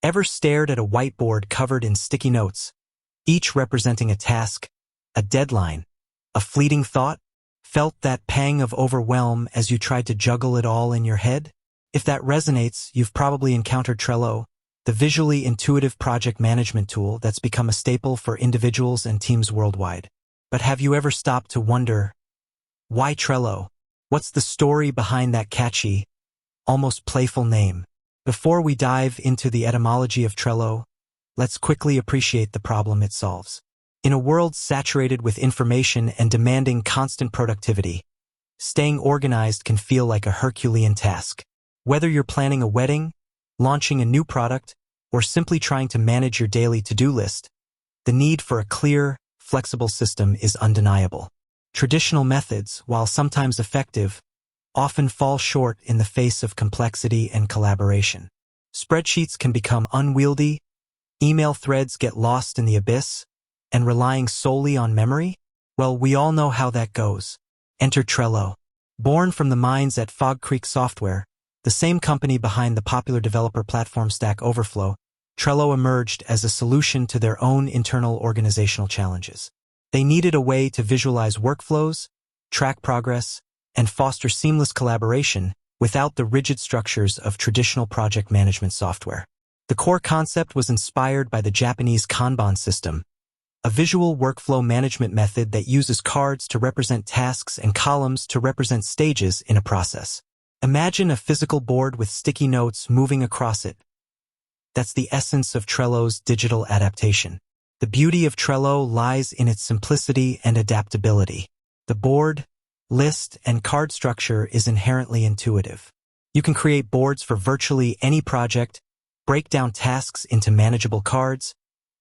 Ever stared at a whiteboard covered in sticky notes, each representing a task, a deadline, a fleeting thought? Felt that pang of overwhelm as you tried to juggle it all in your head? If that resonates, you've probably encountered Trello, the visually intuitive project management tool that's become a staple for individuals and teams worldwide. But have you ever stopped to wonder, why Trello? What's the story behind that catchy, almost playful name? Before we dive into the etymology of Trello, let's quickly appreciate the problem it solves. In a world saturated with information and demanding constant productivity, staying organized can feel like a Herculean task. Whether you're planning a wedding, launching a new product, or simply trying to manage your daily to-do list, the need for a clear, flexible system is undeniable. Traditional methods, while sometimes effective, often fall short in the face of complexity and collaboration. Spreadsheets can become unwieldy, email threads get lost in the abyss, and relying solely on memory? Well, we all know how that goes. Enter Trello. Born from the minds at Fog Creek Software, the same company behind the popular developer platform Stack Overflow, Trello emerged as a solution to their own internal organizational challenges. They needed a way to visualize workflows, track progress, and foster seamless collaboration without the rigid structures of traditional project management software. The core concept was inspired by the Japanese Kanban system, a visual workflow management method that uses cards to represent tasks and columns to represent stages in a process. Imagine a physical board with sticky notes moving across it. That's the essence of Trello's digital adaptation. The beauty of Trello lies in its simplicity and adaptability. The board, list, and card structure is inherently intuitive. You can create boards for virtually any project, break down tasks into manageable cards,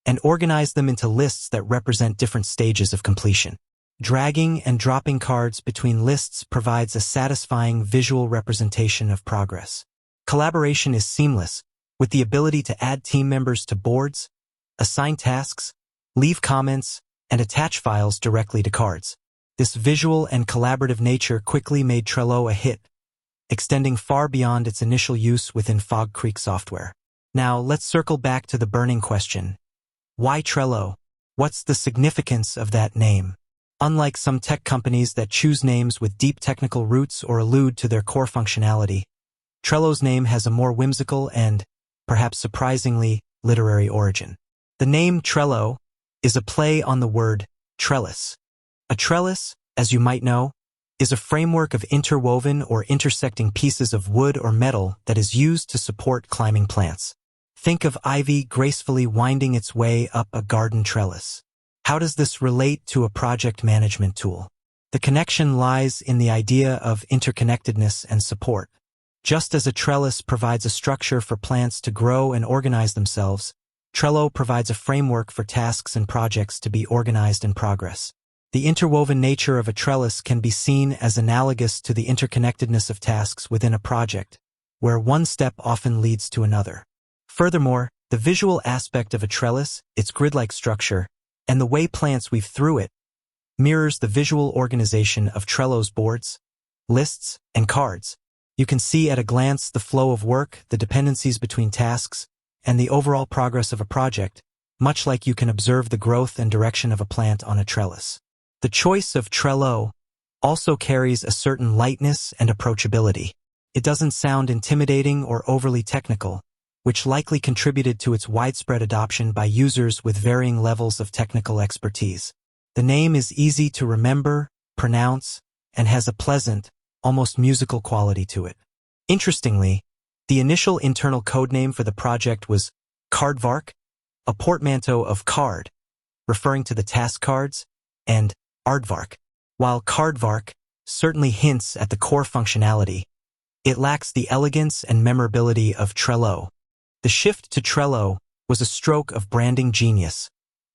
and organize them into lists that represent different stages of completion. Dragging and dropping cards between lists provides a satisfying visual representation of progress. Collaboration is seamless, with the ability to add team members to boards, assign tasks, leave comments, and attach files directly to cards. This visual and collaborative nature quickly made Trello a hit, extending far beyond its initial use within Fog Creek Software. Now, let's circle back to the burning question. Why Trello? What's the significance of that name? Unlike some tech companies that choose names with deep technical roots or allude to their core functionality, Trello's name has a more whimsical and, perhaps surprisingly, literary origin. The name Trello is a play on the word trellis. A trellis, as you might know, is a framework of interwoven or intersecting pieces of wood or metal that is used to support climbing plants. Think of ivy gracefully winding its way up a garden trellis. How does this relate to a project management tool? The connection lies in the idea of interconnectedness and support. Just as a trellis provides a structure for plants to grow and organize themselves, Trello provides a framework for tasks and projects to be organized in progress. The interwoven nature of a trellis can be seen as analogous to the interconnectedness of tasks within a project, where one step often leads to another. Furthermore, the visual aspect of a trellis, its grid-like structure, and the way plants weave through it, mirrors the visual organization of Trello's boards, lists, and cards. You can see at a glance the flow of work, the dependencies between tasks, and the overall progress of a project, much like you can observe the growth and direction of a plant on a trellis. The choice of Trello also carries a certain lightness and approachability. It doesn't sound intimidating or overly technical, which likely contributed to its widespread adoption by users with varying levels of technical expertise. The name is easy to remember, pronounce, and has a pleasant, almost musical quality to it. Interestingly, the initial internal codename for the project was Cardvark, a portmanteau of card, referring to the task cards, and Aardvark. While Cardvark certainly hints at the core functionality, it lacks the elegance and memorability of Trello. The shift to Trello was a stroke of branding genius,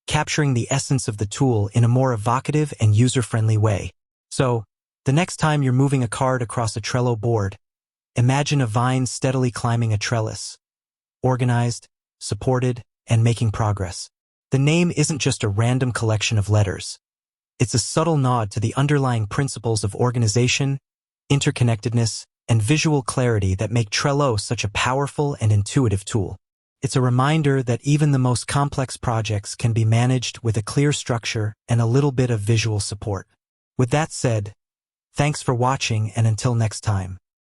capturing the essence of the tool in a more evocative and user-friendly way. So, the next time you're moving a card across a Trello board, imagine a vine steadily climbing a trellis, organized, supported, and making progress. The name isn't just a random collection of letters. It's a subtle nod to the underlying principles of organization, interconnectedness, and visual clarity that make Trello such a powerful and intuitive tool. It's a reminder that even the most complex projects can be managed with a clear structure and a little bit of visual support. With that said, thanks for watching, and until next time.